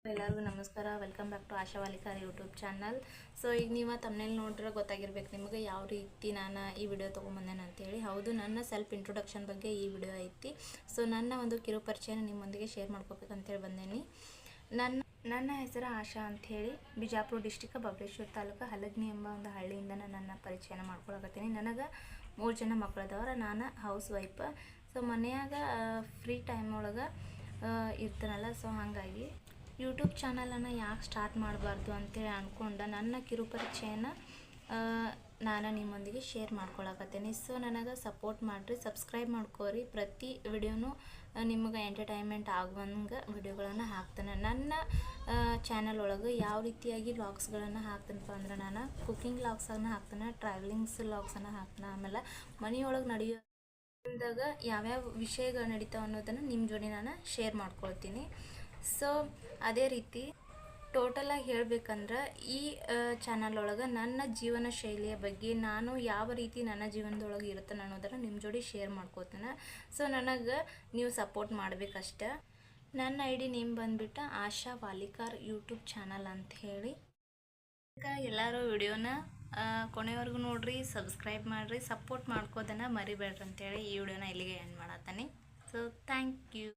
ಎಲ್ಲರಿಗೂ ನಮಸ್ಕಾರ. Welcome back to Asha Walikar YouTube channel. So ಈಗ ನೀವು ತಮ್ಮನೇಲಿ ನೋಡಿದ್ರೆ ಗೊತ್ತಾಗಿರ್ಬೇಕು ನಿಮಗೆ ಯಾವ ರೀತಿ ನಾನು ಈ ವಿಡಿಯೋ ತೊಗೊಂಬಂದೇನೆ ಅಂತೇಳಿ. ಹೌದು, ನನ್ನ ಸೆಲ್ಫ್ ಇಂಟ್ರೊಡಕ್ಷನ್ ಬಗ್ಗೆ ಈ ವಿಡಿಯೋ ಐತಿ. ಸೊ ನನ್ನ ಒಂದು ಕಿರು ಪರಿಚಯನ ನಿಮ್ಮೊಂದಿಗೆ ಶೇರ್ ಮಾಡ್ಕೋಬೇಕಂತೇಳಿ ಬಂದೇನಿ. ನನ್ನ ಹೆಸರು ಆಶಾ ಅಂಥೇಳಿ, ಬಿಜಾಪುರ ಡಿಸ್ಟಿಕ್ ಬಬಲೇಶ್ವರ ತಾಲೂಕು ಹಲಗ್ನಿ ಎಂಬ ಒಂದು ಹಳ್ಳಿಯಿಂದ ನನ್ನ ಪರಿಚಯನ ಮಾಡ್ಕೊಳಕತ್ತೀನಿ. ನನಗೆ 3 ಜನ ಮಕ್ಕಳದವ್ರ. ನಾನು ಹೌಸ್ ವೈಫ್. ಸೊ ಮನೆಯಾಗ ಫ್ರೀ ಟೈಮ್ ಒಳಗೆ ಇರ್ತಾನಲ್ಲ, ಸೊ ಹಾಗಾಗಿ ಯೂಟ್ಯೂಬ್ ಚಾನಲನ್ನು ಯಾಕೆ ಸ್ಟಾರ್ಟ್ ಮಾಡಬಾರ್ದು ಅಂತೇಳಿ ಅಂದ್ಕೊಂಡು ನನ್ನ ಕಿರು ಪರಿಚಯನ ನಾನು ನಿಮ್ಮೊಂದಿಗೆ ಶೇರ್ ಮಾಡ್ಕೊಳಕತ್ತೀನಿ. ಸೊ ನನಗೆ ಸಪೋರ್ಟ್ ಮಾಡಿರಿ, ಸಬ್ಸ್ಕ್ರೈಬ್ ಮಾಡ್ಕೋರಿ. ಪ್ರತಿ ವಿಡಿಯೋನು ನಿಮಗೆ ಎಂಟರ್ಟೈನ್ಮೆಂಟ್ ಆಗುವಂಗೆ ವಿಡಿಯೋಗಳನ್ನು ಹಾಕ್ತೇನೆ. ನನ್ನ ಚಾನಲ್ ಒಳಗೆ ಯಾವ ರೀತಿಯಾಗಿ ವ್ಲಾಗ್ಸ್ಗಳನ್ನು ಹಾಕ್ತೇನಪ್ಪ ಅಂದ್ರೆ, ನಾನು ಕುಕ್ಕಿಂಗ್ ವ್ಲಾಗ್ಸನ್ನು ಹಾಕ್ತೇನೆ, ಟ್ರಾವೆಲಿಂಗ್ಸ್ ವ್ಲಾಗ್ಸನ್ನು ಹಾಕ್ತೇನೆ, ಆಮೇಲೆ ಮನೆಯೊಳಗೆ ನಡೆಯೋದಾಗ ಯಾವ್ಯಾವ ವಿಷಯಗಳು ನಡೀತಾವೆ ಅನ್ನೋದನ್ನು ನಿಮ್ಮ ಜೋಡಿ ನಾನು ಶೇರ್ ಮಾಡ್ಕೊಳ್ತೀನಿ. ಸೊ ಅದೇ ರೀತಿ ಟೋಟಲಾಗಿ ಹೇಳಬೇಕಂದ್ರೆ ಈ ಚಾನಲ್ ಒಳಗೆ ನನ್ನ ಜೀವನ ಶೈಲಿಯ ಬಗ್ಗೆ, ನಾನು ಯಾವ ರೀತಿ ನನ್ನ ಜೀವನದೊಳಗೆ ಇರ್ತೇನೆ ಅನ್ನೋದನ್ನು ನಿಮ್ಮ ಜೋಡಿ ಶೇರ್ ಮಾಡ್ಕೋತೇನೆ. ಸೊ ನನಗೆ ನೀವು ಸಪೋರ್ಟ್ ಮಾಡಬೇಕಷ್ಟೆ. ನನ್ನ ID ನೇಮ್ ಬಂದುಬಿಟ್ಟು ಆಶಾ ವಾಲಿಕಾರ್ ಯೂಟ್ಯೂಬ್ ಚಾನಲ್ ಅಂತ ಹೇಳಿ. ಎಲ್ಲರೂ ವಿಡಿಯೋನ ಕೊನೆವರೆಗೂ ನೋಡಿರಿ, ಸಬ್ಸ್ಕ್ರೈಬ್ ಮಾಡಿರಿ, ಸಪೋರ್ಟ್ ಮಾಡ್ಕೋದನ್ನು ಮರಿಬೇಡ್ರಿ ಅಂತೇಳಿ ಈ ವಿಡಿಯೋನ ಇಲ್ಲಿಗೆ ಎಂಡ್ ಮಾಡತ್ತೀನಿ. So thank you.